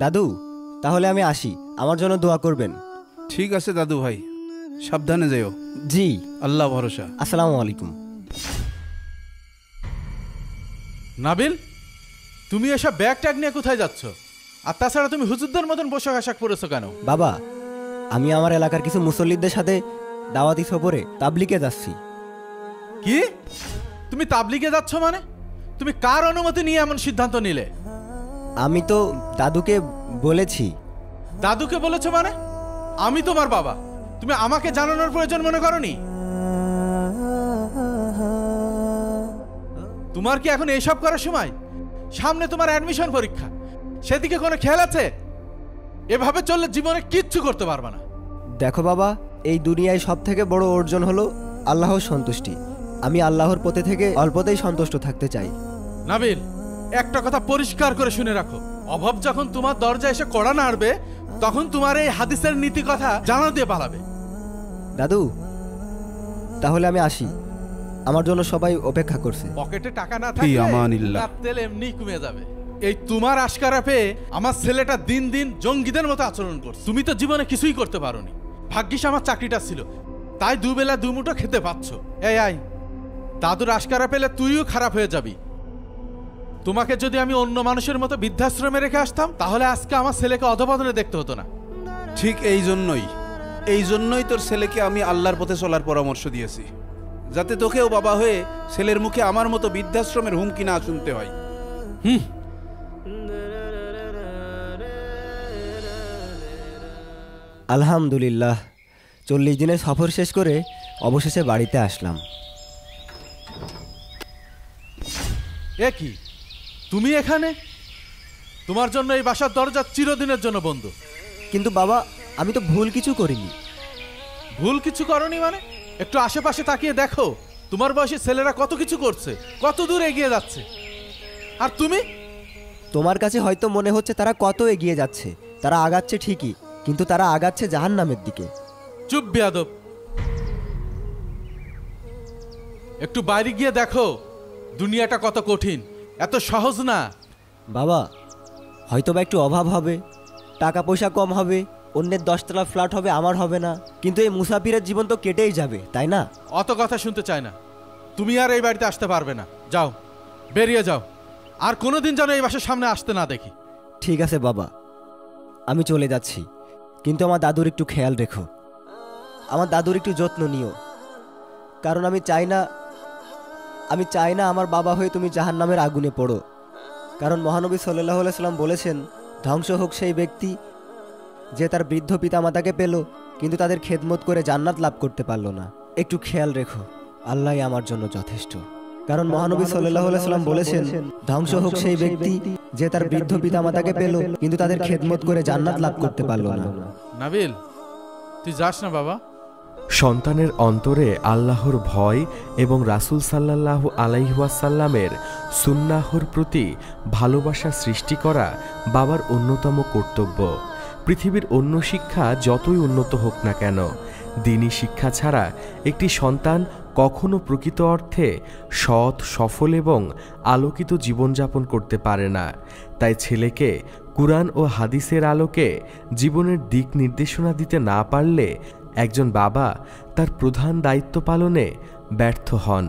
দাদু, তাহলে আমি আসি, আমার জন্য দোয়া করবেন। ঠিক আছে দাদু ভাই, সাবধানে যেও। জি। আল্লাহ ভরসা। আসসালামু আলাইকুম। নাবিল, তুমি এসব ব্যাগ ট্যাগ নিয়ে কোথায় যাচ্ছ? আর তাছাড়া তুমি হুজুরদের মতন পোশাক আশাক পরেছো কেন? বাবা, আমি আমার এলাকার কিছু মুসল্লিদের সাথে দাওয়াতি সফরে তাবলিগে যাচ্ছি। কি? তুমি তাবলিগে যাচ্ছ মানে? তুমি কার অনুমতি নিয়ে এমন সিদ্ধান্ত নিলে? আমি তো দাদুকে বলেছি। দাদুকে বলেছো মানে? আমি তোমার বাবা, তুমি আমাকে জানানোর প্রয়োজন মনে করনি? তোমার কি এখন এইসব করার সময়? সামনে তোমার অ্যাডমিশন পরীক্ষা, সেদিকে কোনো খেয়াল আছে? এভাবে চললে জীবনে কিচ্ছু করতে পারবে না। দেখো বাবা, এই দুনিয়ায় সব থেকে বড় অর্জন হলো আল্লাহর সন্তুষ্টি। আমি আল্লাহর পথে থেকে অল্পতেই সন্তুষ্ট থাকতে চাই। নাবিল, একটা কথা পরিষ্কার করে শুনে রাখো, অভাব যখন তোমার দরজা এসে কড়া নাড়বে, তখন তোমার এই হাদিসের নীতি কথা জানা দিয়ে পালাবে। দাদু, তাহলে আমি আসি, আমার জন্য সবাই অপেক্ষা করছে। পকেটে টাকা না থাকলে তার তেল এমনি কমে যাবে। এই তোমার আশকারা পেয়ে আমার ছেলেটা দিন দিন জঙ্গিদের মতো আচরণ করছে। তুমি তো জীবনে কিছুই করতে পারোনি। ভাগ্যিস আমার চাকরিটা ছিল, তাই দুবেলা দুমুঠো খেতে পাচ্ছ। এই আই, দাদুর আশকারা পেলে তুইও খারাপ হয়ে যাবি। তোমাকে যদি আমি অন্য মানুষের মতো বৃদ্ধাশ্রমে রেখে আসতাম, তাহলে আজকে আমার ছেলেকে অধপতনে দেখতে হতো না। ঠিক এই জন্যই তোর ছেলেকে আমি আল্লাহর পথে চলার পরামর্শ দিয়েছি, যাতে তোকেও বাবা হয়ে ছেলের মুখে আমার মতো বৃদ্ধাশ্রমের হুমকি না শুনতে হয়। আলহামদুলিল্লাহ, 40 দিনের সফর শেষ করে অবশেষে বাড়িতে আসলাম। এ কি, তুমি এখানে? তোমার জন্য এই বাসার দরজা চিরদিনের জন্য বন্ধ। কিন্তু বাবা, আমি তো ভুল কিছু করিনি। ভুল কিছু করনি মানে? একটু আশেপাশে তাকিয়ে দেখো, তোমার বয়সী ছেলেরা কত কিছু করছে, কত দূর এগিয়ে যাচ্ছে। আর তুমি? তোমার কাছে হয়তো মনে হচ্ছে তারা কত এগিয়ে যাচ্ছে, তারা আগাচ্ছে ঠিকই, কিন্তু তারা আগাচ্ছে জাহান্নামের দিকে। চুপ বেয়াদব, একটু বাইরে গিয়ে দেখো দুনিয়াটা কত কঠিন, এত সহজ না। বাবা, হয়তো বা একটু অভাব হবে, টাকা পয়সা কম হবে, অন্যের 10 তলা ফ্ল্যাট হবে, আমার হবে না, কিন্তু এই মুসাফিরের জীবন তো কেটেই যাবে, তাই না? অত কথা শুনতে চাই না। তুমি আর এই বাড়িতে আসতে পারবে না, যাও, বেরিয়ে যাও। আর কোনোদিন যেন এই বাসার সামনে আসতে না দেখি। ঠিক আছে বাবা, আমি চলে যাচ্ছি, কিন্তু আমার দাদুর একটু খেয়াল রেখো, আমার দাদুর একটু যত্ন নিও, কারণ আমি চাই না আমার বাবা হয়ে তুমি জাহান্নামের আগুনে পড়ো। কারণ মহানবী সাল্লাল্লাহু আলাইহি সাল্লাম বলেছেন, ধ্বংস হোক সেই ব্যক্তি যে তার বৃদ্ধ পিতামাতাকে পেল কিন্তু তাদের খেদমত করে জান্নাত লাভ করতে পারল না। একটু খেয়াল রেখো, আল্লাহই আমার জন্য যথেষ্ট। কারণ মহানবী সাল্লাল্লাহু আলাইহি সাল্লাম বলেছেন, ধ্বংস হোক সেই ব্যক্তি যে তার বৃদ্ধ পিতামাতাকে পেল কিন্তু তাদের খেদমত করে জান্নাত লাভ করতে পারল না। নাবিল, তুই যাস না বাবা। সন্তানের অন্তরে আল্লাহর ভয় এবং রাসূল সাল্লাল্লাহু আলাইহি ওয়াসাল্লামের সুন্নাহর প্রতি ভালোবাসা সৃষ্টি করা বাবার অন্যতম কর্তব্য। পৃথিবীর অন্য শিক্ষা যতই উন্নত হোক না কেন, দ্বীনি শিক্ষা ছাড়া একটি সন্তান কখনো প্রকৃত অর্থে সৎ, সফল এবং আলোকিত জীবনযাপন করতে পারে না। তাই ছেলেকে কুরআন ও হাদিসের আলোকে জীবনের দিক নির্দেশনা দিতে না পারলে একজন বাবা তার প্রধান দায়িত্ব পালনে ব্যর্থ হন।